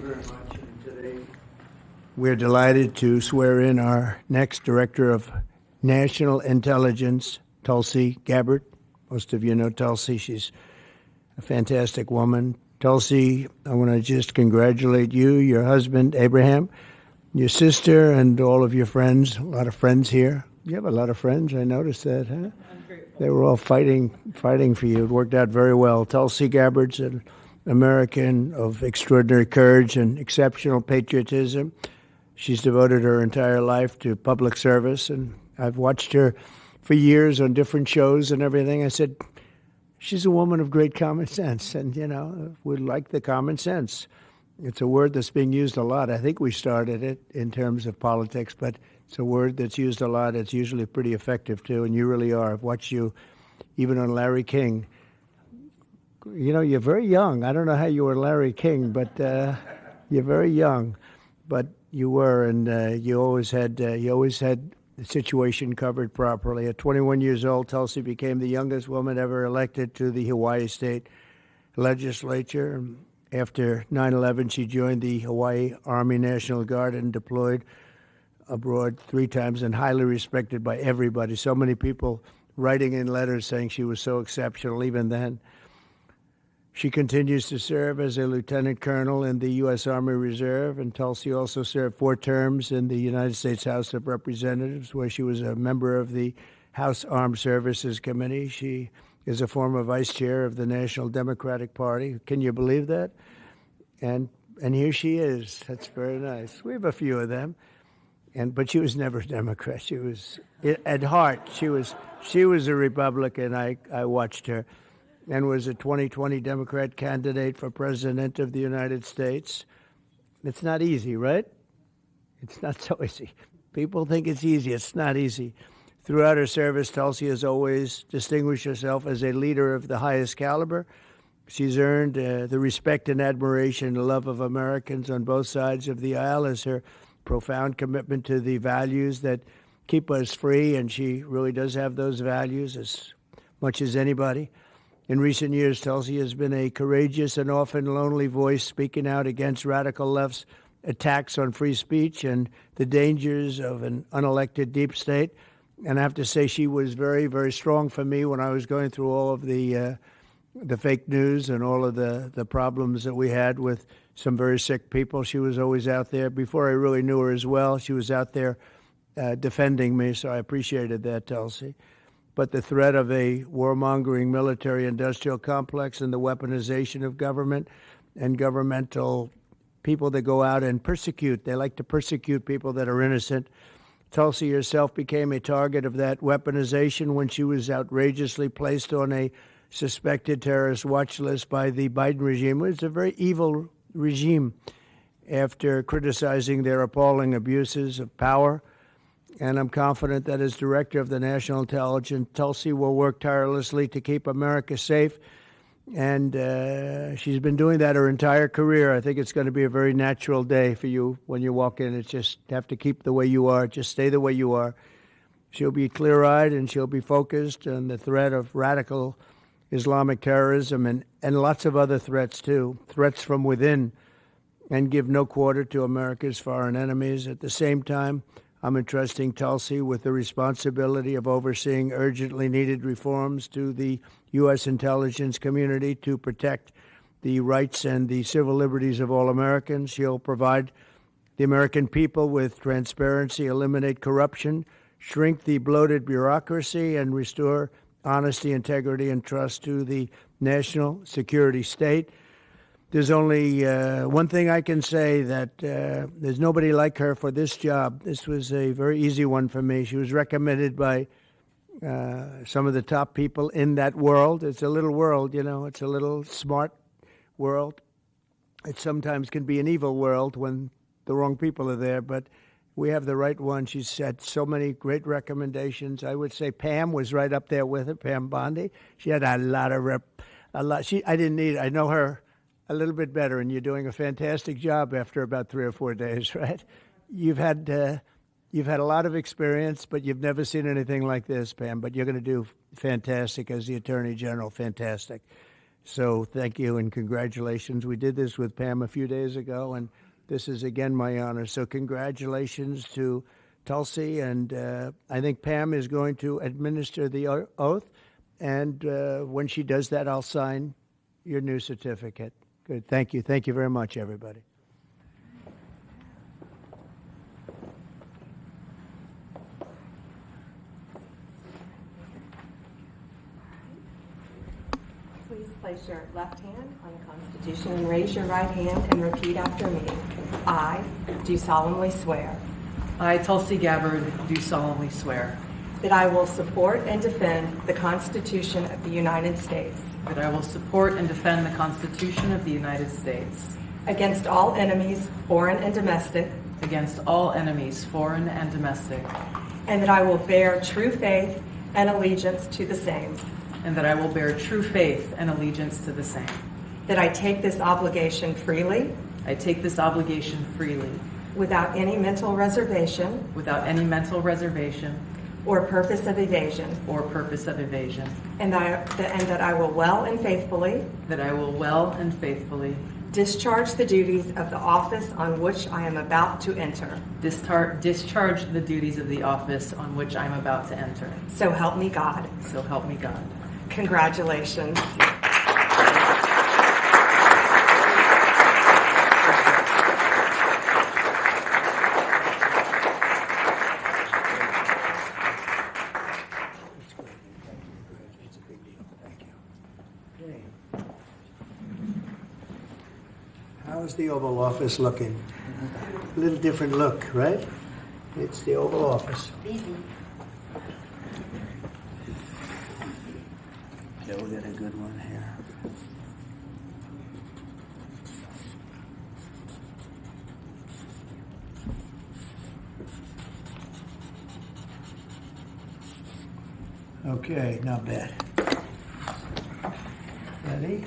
very much. And today we're delighted to swear in our next Director of National Intelligence, Tulsi Gabbard. Most of you know Tulsi. She's a fantastic woman. Tulsi, I want to just congratulate you, your husband, Abraham, your sister, and all of your friends. A lot of friends here. You have a lot of friends. I noticed that, huh? I'm grateful. They were all fighting for you. It worked out very well. Tulsi Gabbard's an American of extraordinary courage and exceptional patriotism. She's devoted her entire life to public service, and I've watched her for years on different shows and everything. I said, she's a woman of great common sense, and, you know, we like the common sense. It's a word that's being used a lot. I think we started it in terms of politics, but it's a word that's used a lot. It's usually pretty effective, too, and you really are. I've watched you even on Larry King. You know, you're very young. I don't know how you were Larry King, but you're very young. But you were, and you always had the situation covered properly. At 21 years old, Tulsi became the youngest woman ever elected to the Hawaii State Legislature. After 9/11, she joined the Hawaii Army National Guard and deployed abroad 3 times, and highly respected by everybody. So many people writing in letters saying she was so exceptional even then. She continues to serve as a lieutenant colonel in the U.S. Army Reserve, and Tulsi also served 4 terms in the United States House of Representatives, where she was a member of the House Armed Services Committee. She is a former vice chair of the National Democratic Party. Can you believe that? And here she is. That's very nice. We have a few of them. But she was never a Democrat. She was, at heart, she was a Republican. I watched her, and was a 2020 Democrat candidate for President of the United States. It's not easy, right? It's not so easy. People think it's easy. It's not easy. Throughout her service, Tulsi has always distinguished herself as a leader of the highest caliber. She's earned the respect and admiration and love of Americans on both sides of the aisle as her profound commitment to the values that keep us free, and she really does have those values as much as anybody. In recent years, Tulsi has been a courageous and often lonely voice speaking out against radical left's attacks on free speech and the dangers of an unelected deep state. And I have to say, she was very, very strong for me when I was going through all of the fake news and all of the problems that we had with some very sick people. She was always out there. Before I really knew her as well, she was out there defending me, so I appreciated that, Tulsi. But the threat of a warmongering military-industrial complex and the weaponization of government and governmental people that go out and persecute. They like to persecute people that are innocent. Tulsi herself became a target of that weaponization when she was outrageously placed on a suspected terrorist watch list by the Biden regime. It's a very evil regime after criticizing their appalling abuses of power. And I'm confident that as Director of the National Intelligence, Tulsi will work tirelessly to keep America safe. And she's been doing that her entire career. I think it's going to be a very natural day for you when you walk in. It's just have to keep the way you are. Just stay the way you are. She'll be clear-eyed and she'll be focused on the threat of radical Islamic terrorism and lots of other threats, too, threats from within, and give no quarter to America's foreign enemies. At the same time, I'm entrusting Tulsi with the responsibility of overseeing urgently needed reforms to the U.S. intelligence community to protect the rights and the civil liberties of all Americans. She'll provide the American people with transparency, eliminate corruption, shrink the bloated bureaucracy, and restore honesty, integrity, and trust to the national security state. There's only one thing I can say, that there's nobody like her for this job. This was a very easy one for me. She was recommended by some of the top people in that world. It's a little world, you know. It's a little smart world. It sometimes can be an evil world when the wrong people are there, but we have the right one. She's had so many great recommendations. I would say Pam was right up there with her, Pam Bondi. She had a lot. I didn't need it. I know her a little bit better, and you're doing a fantastic job after about 3 or 4 days, right? You've had a lot of experience, but you've never seen anything like this, Pam. But you're going to do fantastic as the Attorney General, fantastic. So thank you and congratulations. We did this with Pam a few days ago, and this is again my honor. So congratulations to Tulsi, and I think Pam is going to administer the oath, and when she does that, I'll sign your new certificate. Good. Thank you. Thank you very much, everybody. Please place your left hand on the Constitution and raise your right hand and repeat after me. I do solemnly swear I, Tulsi Gabbard, do solemnly swear that I will support and defend the Constitution of the United States that I will support and defend the Constitution of the United States against all enemies, foreign and domestic, against all enemies, foreign and domestic, and that I will bear true faith and allegiance to the same, and that I will bear true faith and allegiance to the same. that I take this obligation freely I take this obligation freely, without any mental reservation without any mental reservation or purpose of evasion, or purpose of evasion, and that I will well and faithfully that I will well and faithfully discharge the duties of the office on which I am about to enter. discharge the duties of the office on which I am about to enter. So help me God. So help me God. Congratulations. It's a big deal. Thank you. Okay. How's the Oval Office looking? A little different look, right? It's the Oval Office. Easy. Yeah, we got a good one here. Okay, not bad. Ready?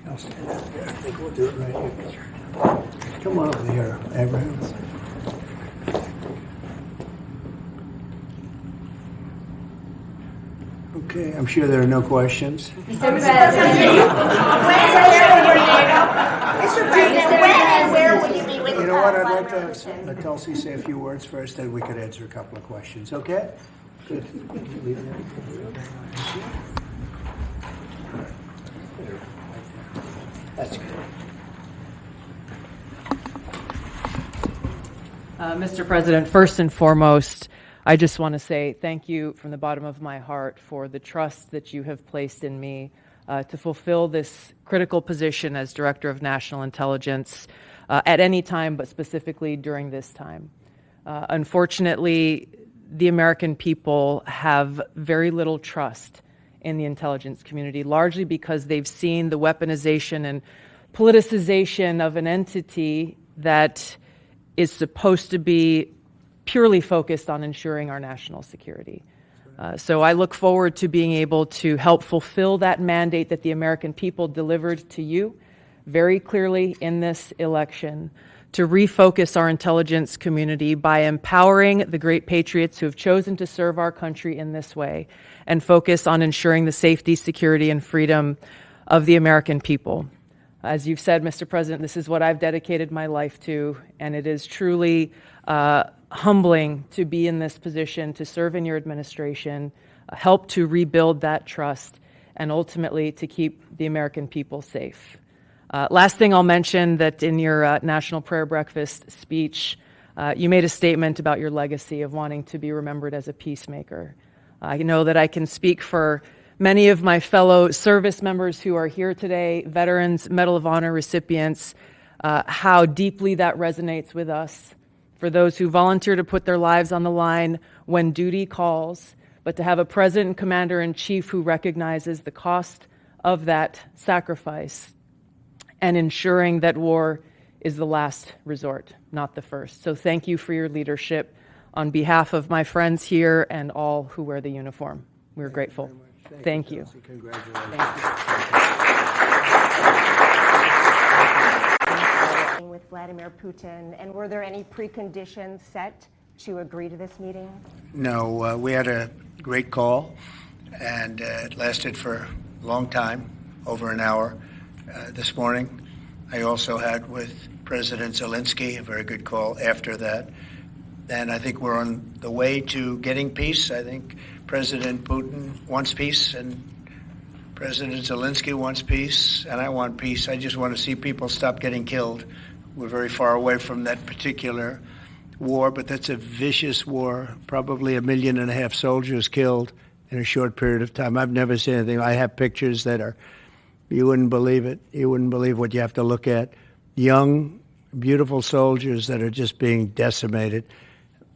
I'll stand up there. I think we'll do it right here. Come on over here, Abraham. Okay, I'm sure there are no questions. Mr. President, where will you be with You know what? I'd like Vladimir to Putin? have Tulsi say a few words first, then we could answer a couple of questions. Okay? Good. That's good. Mr. President, first and foremost, I just want to say thank you from the bottom of my heart for the trust that you have placed in me to fulfill this critical position as Director of National Intelligence at any time, but specifically during this time. Unfortunately, the American people have very little trust in the intelligence community, largely because they've seen the weaponization and politicization of an entity that is supposed to be purely focused on ensuring our national security. So I look forward to being able to help fulfill that mandate that the American people delivered to you very clearly in this election, to refocus our intelligence community by empowering the great patriots who have chosen to serve our country in this way and focus on ensuring the safety, security, and freedom of the American people. As you've said, Mr. President, this is what I've dedicated my life to, and it is truly humbling to be in this position, to serve in your administration, help to rebuild that trust, and ultimately to keep the American people safe. Last thing I'll mention, that in your National Prayer Breakfast speech, you made a statement about your legacy of wanting to be remembered as a peacemaker. I know that I can speak for many of my fellow service members who are here today, veterans, Medal of Honor recipients, how deeply that resonates with us. For those who volunteer to put their lives on the line when duty calls, but to have a President and Commander-in-Chief who recognizes the cost of that sacrifice and ensuring that war is the last resort, not the first. So thank you for your leadership on behalf of my friends here and all who wear the uniform. We're grateful. Thank you. Congratulations. With Vladimir Putin, and were there any preconditions set to agree to this meeting? No, we had a great call, and it lasted for a long time. over an hour this morning. I also had with President Zelensky a very good call after that. And I think we're on the way to getting peace. I think President Putin wants peace, and President Zelensky wants peace, and I want peace. I just want to see people stop getting killed. We're very far away from that particular war, but that's a vicious war. Probably 1.5 million soldiers killed in a short period of time. I've never seen anything. I have pictures that are, you wouldn't believe it. You wouldn't believe what you have to look at. Young, beautiful soldiers that are just being decimated.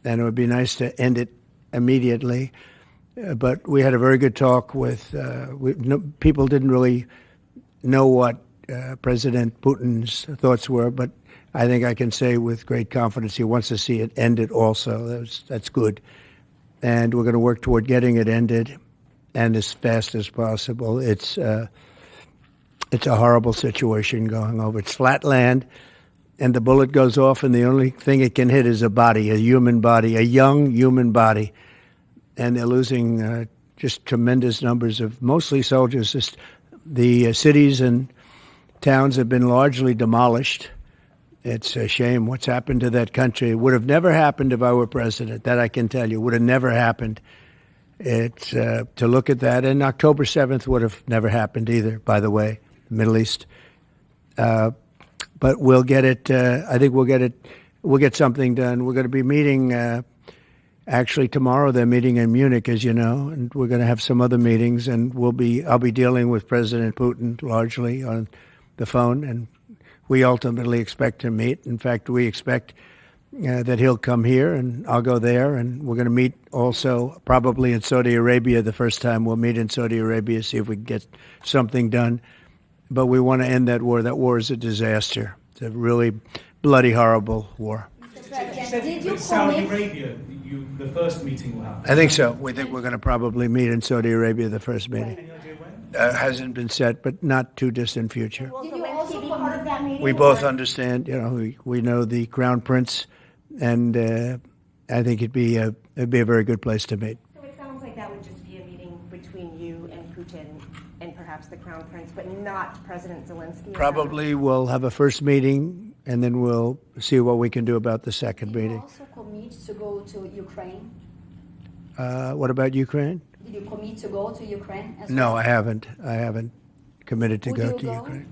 And it would be nice to end it immediately. But we had a very good talk with, people didn't really know what President Putin's thoughts were, but I think I can say with great confidence he wants to see it ended also. That's good. And we're going to work toward getting it ended and as fast as possible. It's a horrible situation going over. It's flat land, and the bullet goes off, and the only thing it can hit is a body, a human body, a young human body. And they're losing just tremendous numbers of mostly soldiers. Just the cities and towns have been largely demolished. It's a shame what's happened to that country. It would have never happened if I were president. That I can tell you. Would have never happened. It's to look at that. And October 7th would have never happened either, by the way, the Middle East. But we'll get it. I think we'll get it. We'll get something done. We're going to be meeting actually tomorrow. They're meeting in Munich, as you know, and we're going to have some other meetings. And I'll be dealing with President Putin largely on the phone, and we ultimately expect to meet. In fact, we expect that he'll come here and I'll go there. And we're going to meet also probably in Saudi Arabia the first time. We'll meet in Saudi Arabia, see if we can get something done. But we want to end that war. That war is a disaster. It's a really bloody, horrible war. Did you Saudi Arabia, the first meeting will happen? I think so. We think we're going to probably meet in Saudi Arabia the first meeting. Any idea when? Hasn't been set, but not too distant future. Will Zelensky be part of that meeting? We both understand. You know, we know the Crown Prince, and I think it'd be a very good place to meet. So it sounds like that would just be a meeting between you and Putin and perhaps the Crown Prince, but not President Zelensky? Probably we'll have a first meeting, and then we'll see what we can do about the second Did you meeting. also commit to go to Ukraine? What about Ukraine? Did you commit to go to Ukraine as No, well? I haven't. I haven't committed to Would go you to go? Ukraine.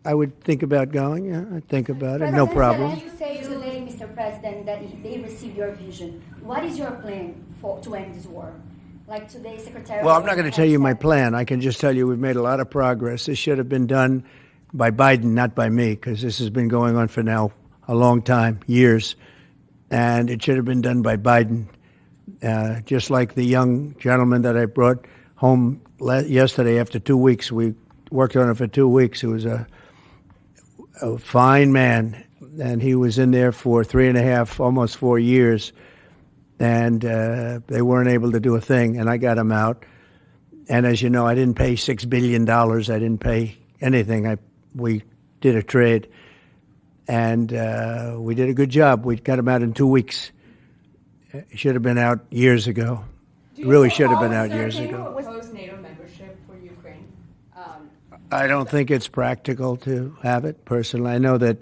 I would think about going. Yeah, I'd think about it. No President problem. Zelensky said today, Mr. President, that they received your vision. What is your plan to end this war? Like today, Secretary. Well, I'm not going to tell you my plan. I can just tell you we've made a lot of progress. This should have been done by Biden, not by me, because this has been going on for now a long time, years. And it should have been done by Biden. Just like the young gentleman that I brought home yesterday after 2 weeks. We worked on it for 2 weeks. He was a fine man, and he was in there for 3.5, almost 4 years. And they weren't able to do a thing, and I got him out. And as you know, I didn't pay $6 billion. I didn't pay anything. We did a trade, and we did a good job. We got him out in 2 weeks. He should have been out years ago. Really should have been out years ago. Oppose NATO membership for Ukraine? I don't think it's practical to have it, personally. I know that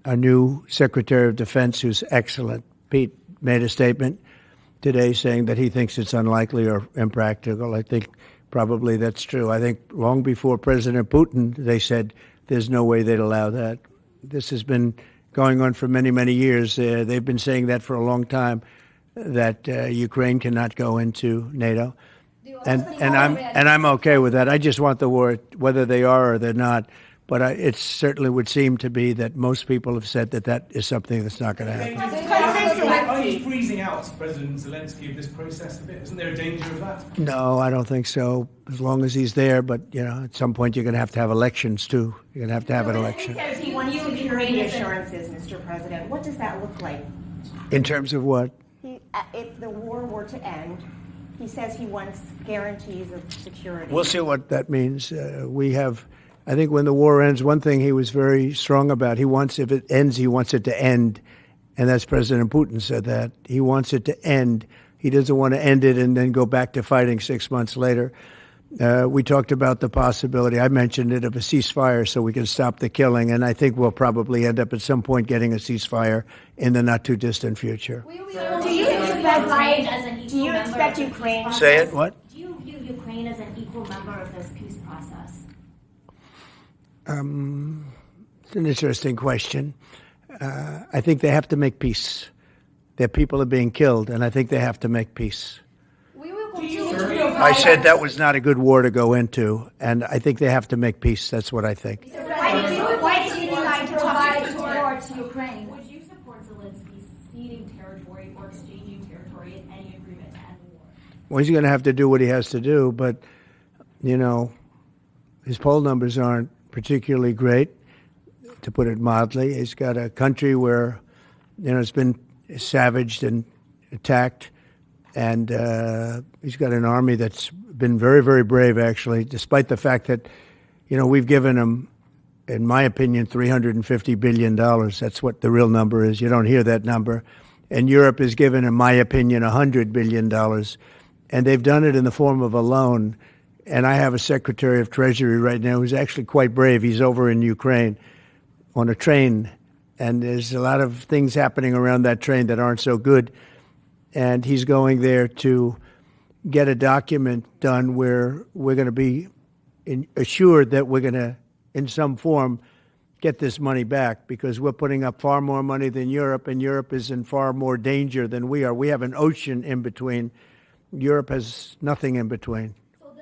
our new Secretary of Defense, who's excellent, Pete, made a statement today saying that he thinks it's unlikely or impractical. I think probably that's true. I think long before President Putin, they said there's no way they'd allow that. This has been going on for many, many years. They've been saying that for a long time, that Ukraine cannot go into NATO. And I'm okay with that. I just want the war, whether they are or they're not. But it certainly would seem to be that most people have said that is something that's not going to happen. Are you freezing out President Zelensky of this process a bit? Isn't there a danger of that? No, I don't think so, as long as he's there. But, you know, at some point you're going to have elections, too. You're going to have an election. He says he wants security assurances, Mr. President. What does that look like? In terms of what? If the war were to end, he says he wants guarantees of security. We'll see what that means. I think when the war ends, one thing he was very strong about, if it ends, he wants it to end. And that's President Putin said that. He wants it to end. He doesn't want to end it and then go back to fighting 6 months later. We talked about the possibility, I mentioned it, of a ceasefire so we can stop the killing, and I think we'll probably end up at some point getting a ceasefire in the not-too-distant future. Do Do you expect Ukraine? Say it, what? Do you view Ukraine as an equal member of this peace process? It's an interesting question. I think they have to make peace. Their people are being killed, and I think they have to make peace. We will continue to provide. I said that was not a good war to go into, and I think they have to make peace. That's what I think. Why did you decide to provide support to Ukraine? Would you support Zelensky ceding territory or exchanging territory in any agreement to end the war? Well, he's going to have to do what he has to do, but, you know, his poll numbers aren't particularly great, to put it mildly. He's got a country where, you know, it's been savaged and attacked, and he's got an army that's been very, very brave, actually, despite the fact that, you know, we've given him, in my opinion, $350 billion. That's what the real number is. You don't hear that number. And Europe has given, in my opinion, $100 billion. And they've done it in the form of a loan. And I have a Secretary of Treasury right now who's actually quite brave. He's over in Ukraine on a train. And there's a lot of things happening around that train that aren't so good. And he's going there to get a document done where we're going to be assured that we're going to, in some form, get this money back, because we're putting up far more money than Europe, and Europe is in far more danger than we are. We have an ocean in between. Europe has nothing in between.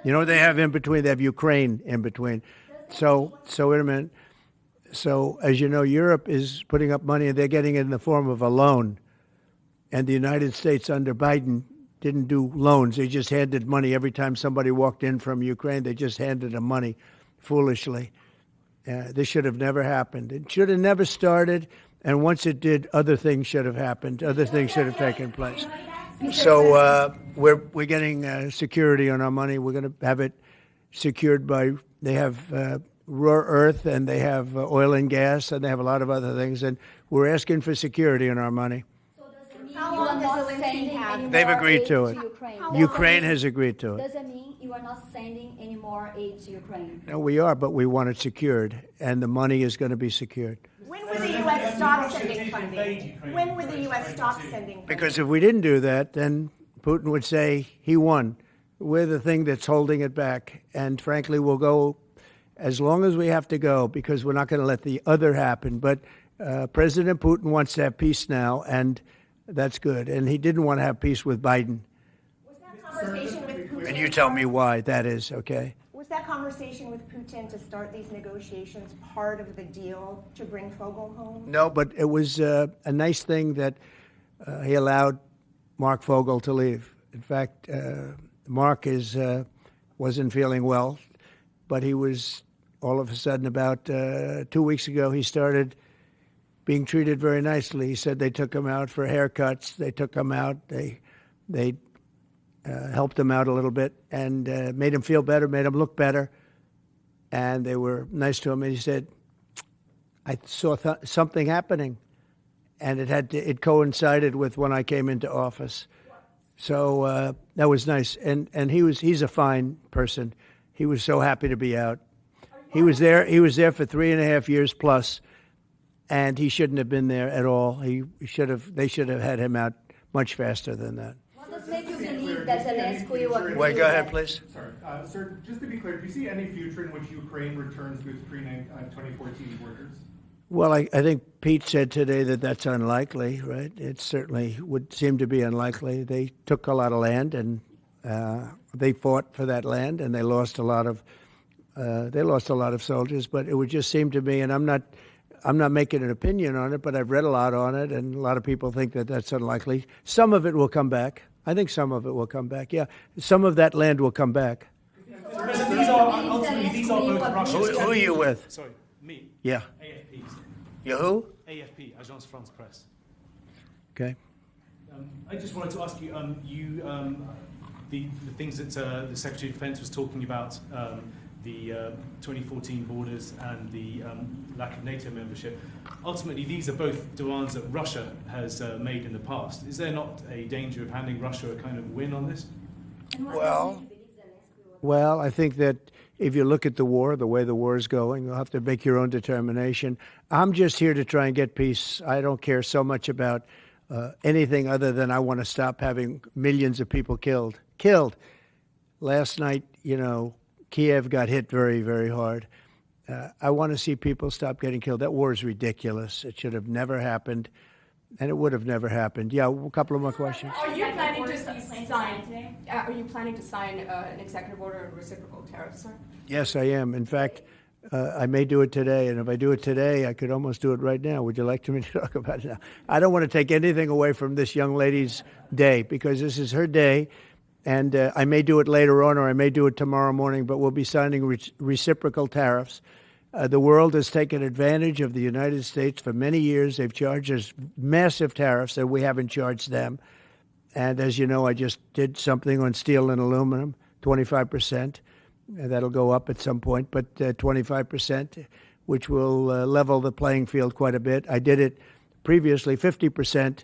You know what they have in between? They have Ukraine in between. So wait a minute. So, as you know, Europe is putting up money, and they're getting it in the form of a loan. And the United States under Biden didn't do loans. They just handed money every time somebody walked in from Ukraine. They just handed them money foolishly. This should have never happened. It should have never started. And once it did, other things should have happened. Other things should have taken place. So we're getting security on our money. We're going to have it secured by, they have rare earth, and they have oil and gas, and they have a lot of other things. And we're asking for security on our money. How long does Zelensky have? They've agreed to it. Ukraine? Ukraine has agreed to it. Does it mean you are not sending any more aid to Ukraine? No, we are, but we want it secured, and the money is going to be secured. When would the U.S. stop sending funding? When would the U.S. stop sending funding? Because if we didn't do that, then Putin would say he won. We're the thing that's holding it back. And frankly, we'll go as long as we have to go, because we're not going to let the other happen. But President Putin wants to have peace now, and that's good. And he didn't want to have peace with Biden. Was that conversation with Putin? And you tell me why that is, okay? Was that conversation with Putin to start these negotiations part of the deal to bring Fogel home? No, but it was a nice thing that he allowed Mark Fogel to leave. In fact, Mark wasn't feeling well, but he was, all of a sudden, about 2 weeks ago, he started being treated very nicely. He said they took him out for haircuts. They took him out. They helped him out a little bit and made him feel better, made him look better. And they were nice to him. And he said, I saw something happening. And it coincided with when I came into office. So that was nice. And he's a fine person. He was so happy to be out. He was there for 3.5 years plus. And he shouldn't have been there at all. They should have had him out much faster than that. What does make you believe that Zelensky will agree? Wait, go ahead, please. Sorry, sir, just to be clear, do you see any future in which Ukraine returns to its pre-2014 borders? Well, I think Pete said today that that's unlikely, right? It certainly would seem to be unlikely. They took a lot of land, and they fought for that land, and they lost a lot of soldiers. But it would just seem to me, and I'm not making an opinion on it, but I've read a lot on it, and a lot of people think that that's unlikely. Some of it will come back. I think some of it will come back, yeah. Some of that land will come back. These are both Russia's. Who are you with? Sorry, me. Yeah. AFP. You who? AFP, Agence France Presse. Okay. I just wanted to ask you, the things that the Secretary of Defense was talking about, the 2014 borders and the lack of NATO membership. Ultimately, these are both demands that Russia has made in the past. Is there not a danger of handing Russia a kind of win on this? Well, Well, I think that if you look at the war, the way the war is going, you'll have to make your own determination. I'm just here to try and get peace. I don't care so much about anything other than I want to stop having millions of people killed. Last night, Kiev got hit very, very hard. I want to see people stop getting killed. That war is ridiculous. It should have never happened, and it would have never happened. Yeah, a couple of more questions. Are you planning to sign an executive order of reciprocal tariffs, sir? Yes, I am. In fact, I may do it today, and if I do it today, I could almost do it right now. Would you like me to talk about it now? I don't want to take anything away from this young lady's day, because this is her day, and I may do it later on, or I may do it tomorrow morning, but we'll be signing reciprocal tariffs. The world has taken advantage of the United States for many years. They've charged us massive tariffs that we haven't charged them. And as you know, I just did something on steel and aluminum, 25%. That'll go up at some point, but 25%, which will level the playing field quite a bit. I did it previously 50%,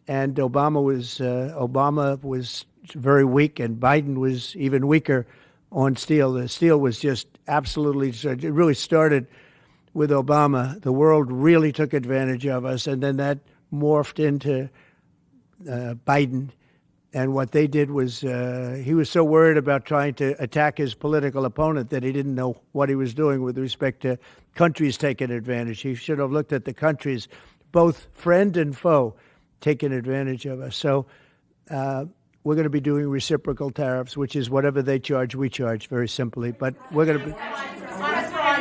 and Obama was very weak, and Biden was even weaker on steel. The steel was just absolutely, it really started with Obama. The world really took advantage of us, and then that morphed into Biden. And what they did was he was so worried about trying to attack his political opponent that he didn't know what he was doing with respect to countries taking advantage. He should have looked at the countries, both friend and foe, taking advantage of us. So we're going to be doing reciprocal tariffs, which is whatever they charge, we charge, very simply. But we're going to be...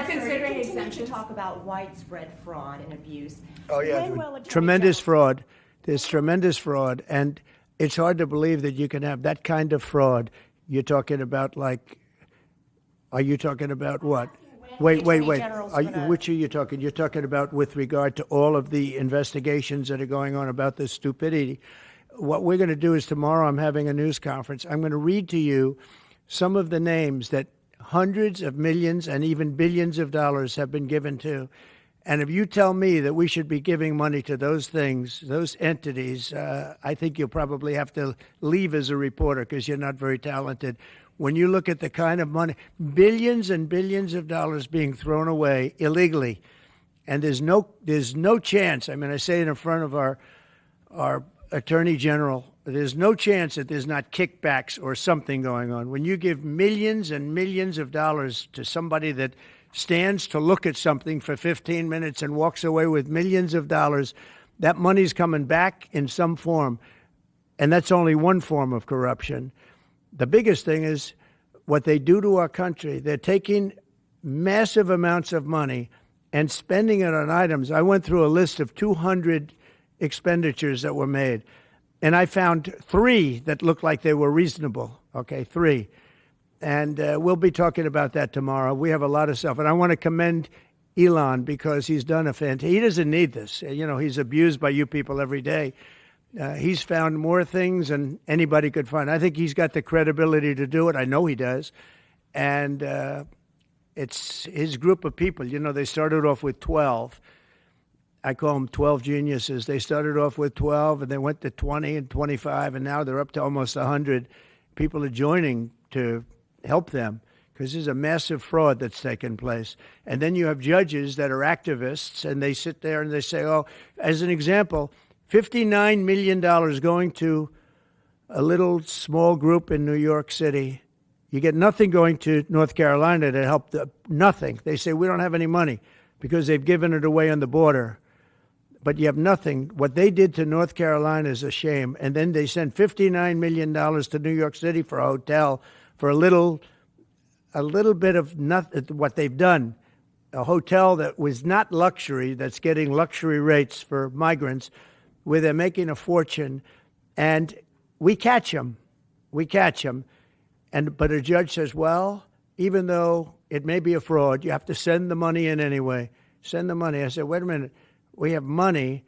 Considering exemption, talk about widespread fraud and abuse. Oh, yeah, tremendous fraud. There's tremendous fraud. And it's hard to believe that you can have that kind of fraud. You're talking about are you talking about what? Wait. Which are you talking? You're talking about with regard to all of the investigations that are going on about this stupidity. What we're going to do is tomorrow I'm having a news conference. I'm going to read to you some of the names that hundreds of millions and even billions of dollars have been given to. And if you tell me that we should be giving money to those things, those entities, I think you'll probably have to leave as a reporter because you're not very talented. When you look at the kind of money, billions and billions of dollars being thrown away illegally, and there's no chance. I mean, I say it in front of our Attorney General, there's no chance that there's not kickbacks or something going on. When you give millions and millions of dollars to somebody that stands to look at something for 15 minutes and walks away with millions of dollars, that money's coming back in some form. And that's only one form of corruption. The biggest thing is what they do to our country. They're taking massive amounts of money and spending it on items. I went through a list of 200 expenditures that were made, and I found 3 that looked like they were reasonable. Okay, 3. And we'll be talking about that tomorrow. We have a lot of stuff. And I want to commend Elon because he's done he doesn't need this. He's abused by you people every day. He's found more things than anybody could find. I think he's got the credibility to do it. I know he does. And it's his group of people. They started off with 12. I call them 12 geniuses. They started off with 12, and they went to 20 and 25, and now they're up to almost 100. People are joining to help them because there's a massive fraud that's taken place. And then you have judges that are activists, and they sit there and they say, as an example, $59 million going to a little small group in New York City. You get nothing going to North Carolina to help nothing. They say, we don't have any money because they've given it away on the border. But you have nothing. What they did to North Carolina is a shame. And then they sent $59 million to New York City for a hotel for a little bit of nothing. What they've done, a hotel that was not luxury, that's getting luxury rates for migrants, where they're making a fortune, and we catch them. But a judge says, well, even though it may be a fraud, you have to send the money in anyway. Send the money. I said, wait a minute. We have money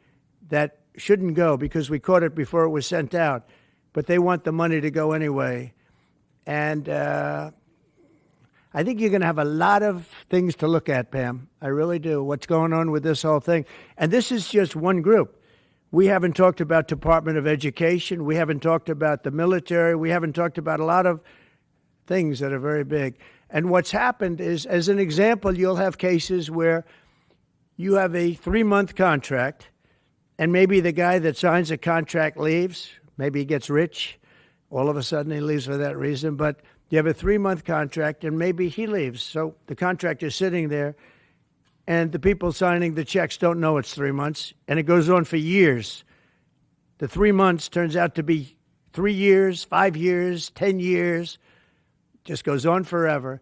that shouldn't go because we caught it before it was sent out, but they want the money to go anyway. And I think you're going to have a lot of things to look at, Pam. I really do. What's going on with this whole thing? And this is just one group. We haven't talked about Department of Education. We haven't talked about the military. We haven't talked about a lot of things that are very big. And what's happened is, as an example, you'll have cases where you have a 3-month contract, and maybe the guy that signs a contract leaves. Maybe he gets rich. All of a sudden he leaves for that reason. But you have a 3-month contract, and maybe he leaves. So the contract is sitting there, and the people signing the checks don't know it's 3 months, and it goes on for years. The 3 months turns out to be 3 years, 5 years, 10 years, just goes on forever.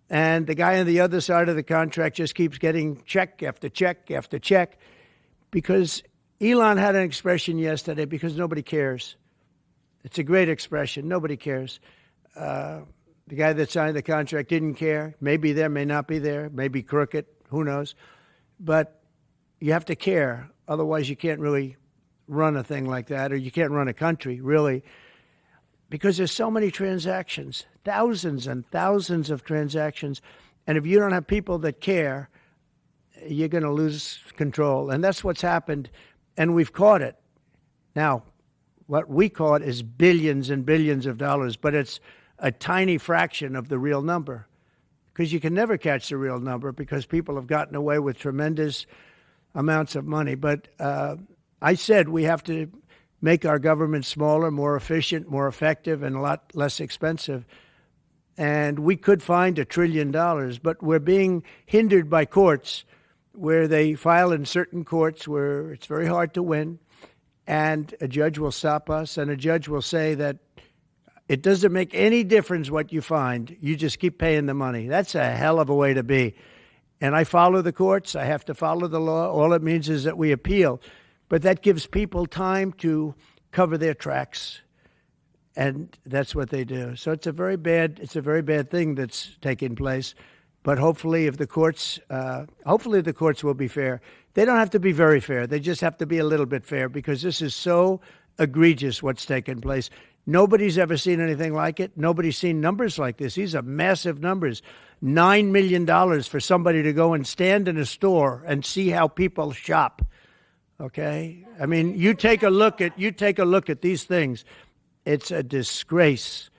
And the guy on the other side of the contract just keeps getting check after check after check, because Elon had an expression yesterday, because nobody cares. It's a great expression. Nobody cares. The guy that signed the contract didn't care. Maybe there, may not be there, maybe crooked, who knows. But you have to care. Otherwise, you can't really run a thing like that, or you can't run a country, really, because there's so many transactions, thousands and thousands of transactions. And if you don't have people that care, you're going to lose control. And that's what's happened. And we've caught it. Now, what we caught is billions and billions of dollars, but it's a tiny fraction of the real number, because you can never catch the real number, because people have gotten away with tremendous amounts of money. But I said we have to make our government smaller, more efficient, more effective, and a lot less expensive. And we could find $1 trillion, but we're being hindered by courts, where they file in certain courts where it's very hard to win, and a judge will stop us, and a judge will say that it doesn't make any difference what you find. You just keep paying the money. That's a hell of a way to be. And I follow the courts. I have to follow the law. All it means is that we appeal. But that gives people time to cover their tracks, and that's what they do. So it's a very bad thing that's taking place. But hopefully, if the courts, will be fair. They don't have to be very fair. They just have to be a little bit fair, because this is so egregious what's taken place. Nobody's ever seen anything like it. Nobody's seen numbers like this. These are massive numbers. $9 million for somebody to go and stand in a store and see how people shop. Okay? I mean, you take a look at these things. It's a disgrace.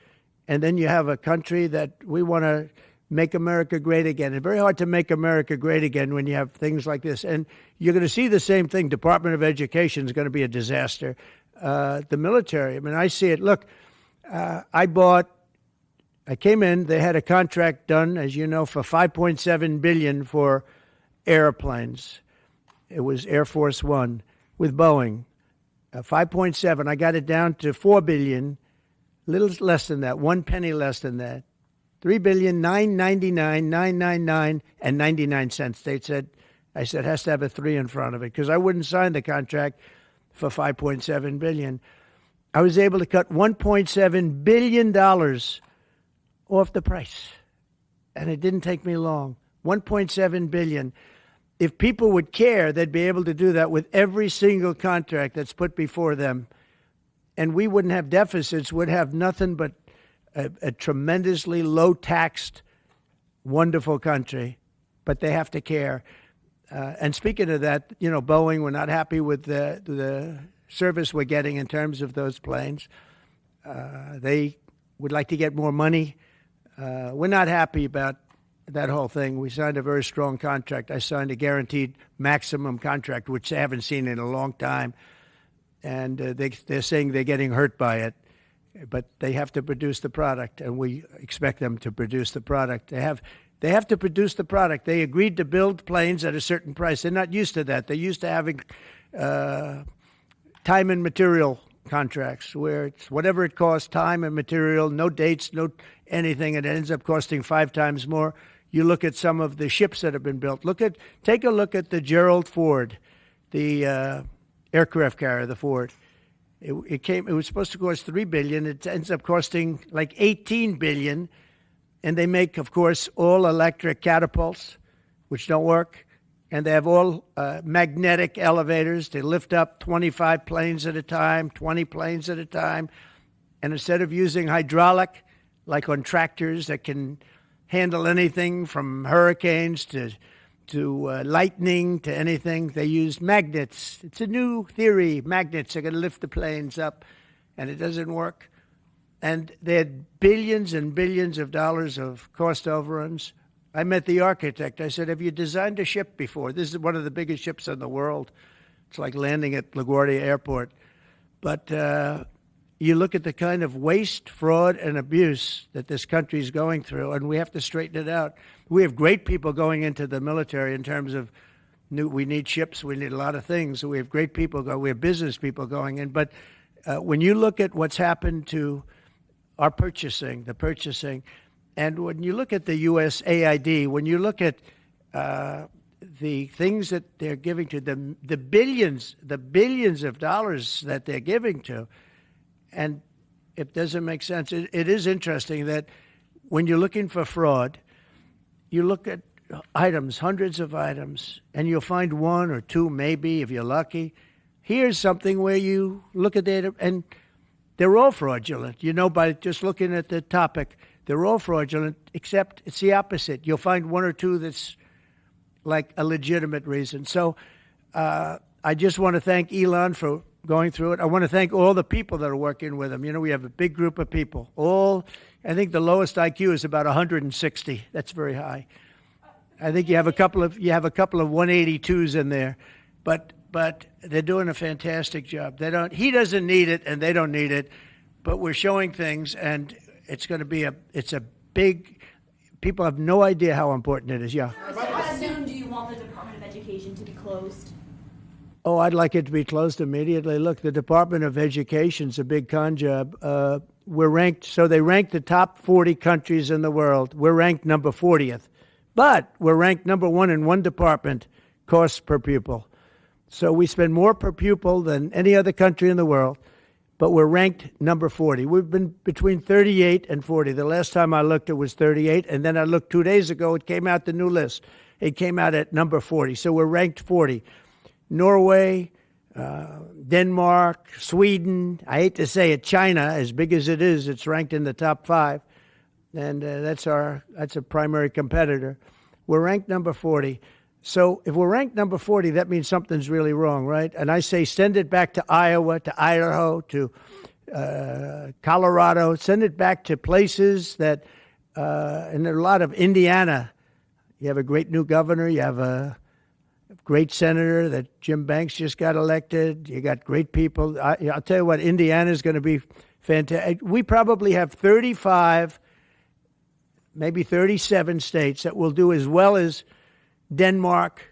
And then you have a country that we want to make America great again. It's very hard to make America great again when you have things like this. And you're going to see the same thing. Department of Education is going to be a disaster. The military, I mean, I see it. Look, I came in, they had a contract done, as you know, for $5.7 billion for airplanes. It was Air Force One with Boeing. 5.7, I got it down to $4 billion, little less than that, 1 penny less than that. $3,999,999 and 99 cents. I said, has to have a 3 in front of it, because I wouldn't sign the contract for $5.7 billion. I was able to cut $1.7 billion off the price, and it didn't take me long. $1.7 billion. If people would care, they'd be able to do that with every single contract that's put before them, and we wouldn't have deficits. We'd have nothing but a tremendously low-taxed, wonderful country, but they have to care. And speaking of that, you know, Boeing, we're not happy with the service we're getting in terms of those planes. They would like to get more money. We're not happy about that whole thing. We signed a very strong contract. I signed a guaranteed maximum contract, which they haven't seen in a long time. And they're saying they're getting hurt by it. But they have to produce the product, and we expect them to produce the product. They have to produce the product. They agreed to build planes at a certain price. They're not used to that. They're used to having time and material contracts, where it's whatever it costs, time and material, no dates, no anything, and it ends up costing 5 times more. You look at some of the ships that have been built. Take a look at the Gerald Ford, the aircraft carrier, the Ford. It was supposed to cost $3 billion. It ends up costing like $18 billion. And they make, of course, all electric catapults, which don't work. And they have all magnetic elevators. They lift up 25 planes at a time, 20 planes at a time. And instead of using hydraulic, like on tractors that can handle anything from hurricanes to lightning to anything, they use magnets. It's a new theory. Magnets are going to lift the planes up, and it doesn't work. and they had billions and billions of dollars of cost overruns. I met the architect. I said, have you designed a ship before? This is one of the biggest ships in the world. It's like landing at LaGuardia Airport. But you look at the kind of waste, fraud, and abuse that this country is going through, and we have to straighten it out. We have great people going into the military in terms of we need ships, we need a lot of things. So we have great people we have business people going in. But when you look at what's happened to our purchasing, and when you look at the USAID, when you look at the things that they're giving to them, the billions of dollars that they're giving to, and it doesn't make sense. It is interesting that when you're looking for fraud, you look at items, hundreds of items, and you'll find one or two, maybe, if you're lucky. Here's something where you look at data, and they're all fraudulent. You know, by just looking at the topic, they're all fraudulent, except it's the opposite. You'll find one or two that's like a legitimate reason. So I just want to thank Elon for going through it. I want to thank all the people that are working with him. You know, we have a big group of people. I think the lowest IQ is about 160. That's very high. I think you have a couple of 182s in there, but they're doing a fantastic job. He doesn't need it, and they don't need it, but we're showing things, and it's going to be it's a big. People have no idea how important it is. Yeah. So how soon do you want the Department of Education to be closed? Oh, I'd like it to be closed immediately. Look, the Department of Education's a big con job. We're ranked, so they rank the top 40 countries in the world. We're ranked number 40th. But we're ranked number 1 in one department, costs per pupil. So we spend more per pupil than any other country in the world, but we're ranked number 40. We've been between 38 and 40. The last time I looked, it was 38, and then I looked 2 days ago, it came out the new list. It came out at number 40, so we're ranked 40. Norway, Denmark, Sweden, I hate to say it, China, as big as it is, it's ranked in the top 5. And that's a primary competitor. We're ranked number 40. So if we're ranked number 40, that means something's really wrong, right? And I say send it back to Iowa, to Idaho, to Colorado. Send it back to places that, and there are a lot of Indiana. You have a great new governor. You have a great senator that Jim Banks just got elected. You got great people. I'll tell you what, Indiana is going to be fantastic. We probably have 35, maybe 37 states that will do as well as Denmark,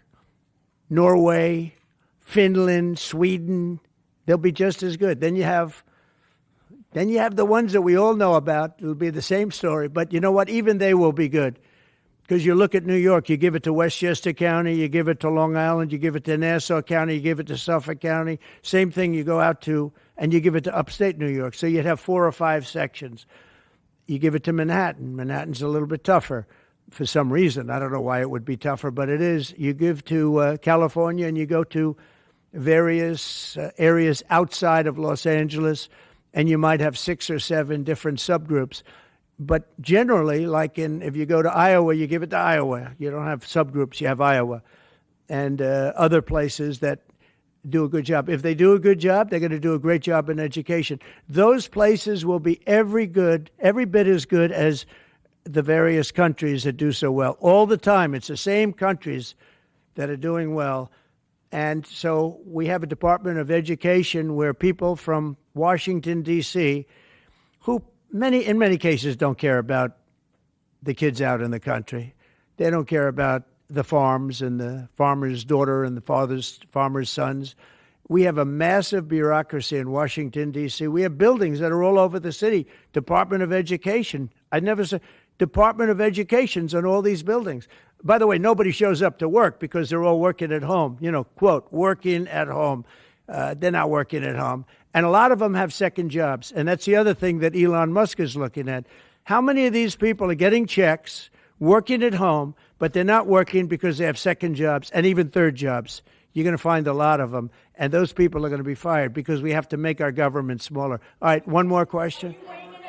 Norway, Finland, Sweden. They'll be just as good. Then you have the ones that we all know about. It'll be the same story. But you know what? Even they will be good. Because you look at New York, you give it to Westchester County, you give it to Long Island, you give it to Nassau County, you give it to Suffolk County. Same thing you go out to, and you give it to upstate New York. So you'd have 4 or 5 sections. You give it to Manhattan. Manhattan's a little bit tougher for some reason. I don't know why it would be tougher, but it is. You give to California, and you go to various areas outside of Los Angeles, and you might have 6 or 7 different subgroups. But generally, like if you go to Iowa, you give it to Iowa. You don't have subgroups, you have Iowa. And other places that do a good job. If they do a good job, they're going to do a great job in education. Those places will be every bit as good as the various countries that do so well. All the time, it's the same countries that are doing well. And so we have a Department of Education where people from Washington, D.C., who in many cases don't care about the kids out in the country. They don't care about the farms and the farmer's daughter and the farmer's sons. We have a massive bureaucracy in Washington, D.C. We have buildings that are all over the city. Department of Education. I never said Department of Education's on all these buildings. By the way, nobody shows up to work because they're all working at home. You know, quote, working at home. They're not working at home. And a lot of them have second jobs. And that's the other thing that Elon Musk is looking at. How many of these people are getting checks, working at home, but they're not working because they have second jobs and even third jobs? You're going to find a lot of them. And those people are going to be fired because we have to make our government smaller. All right, one more question.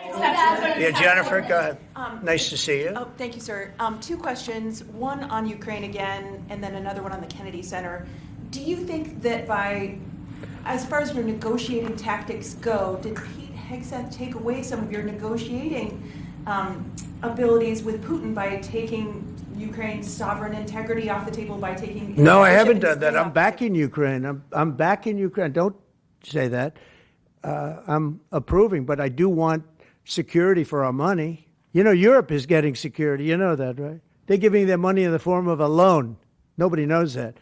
Yeah, Jennifer, go ahead. Nice to see you. Oh, thank you, sir. 2 questions, one on Ukraine again, and then another one on the Kennedy Center. Do you think that as far as your negotiating tactics go, did Pete Hegseth take away some of your negotiating abilities with Putin by taking Ukraine's sovereign integrity off the table, by taking... No, I haven't done that. I'm backing Ukraine. I'm backing Ukraine. Don't say that. I'm approving, but I do want security for our money. You know, Europe is getting security. You know that, right? They're giving their money in the form of a loan. Nobody knows that.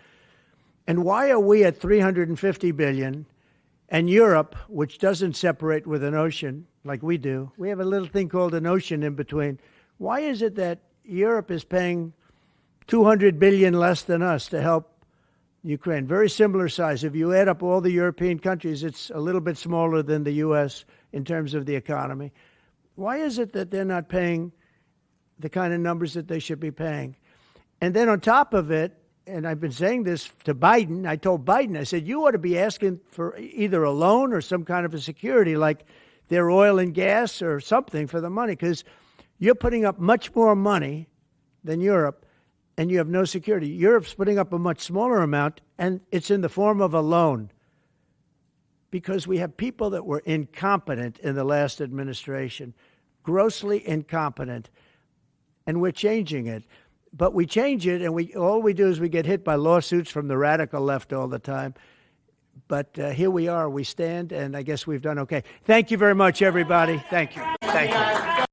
And why are we at $350 billion and Europe, which doesn't separate with an ocean like we do, we have a little thing called an ocean in between. Why is it that Europe is paying $200 billion less than us to help Ukraine? Very similar size. If you add up all the European countries, it's a little bit smaller than the U.S. in terms of the economy. Why is it that they're not paying the kind of numbers that they should be paying? And then on top of it, and I've been saying this to Biden, I told Biden, I said, you ought to be asking for either a loan or some kind of a security, like their oil and gas or something for the money, because you're putting up much more money than Europe, and you have no security. Europe's putting up a much smaller amount, and it's in the form of a loan, because we have people that were incompetent in the last administration, grossly incompetent, and we're changing it. But we change it, and all we do is we get hit by lawsuits from the radical left all the time. But here we are. We stand, and I guess we've done okay. Thank you very much, everybody. Thank you. Thank you.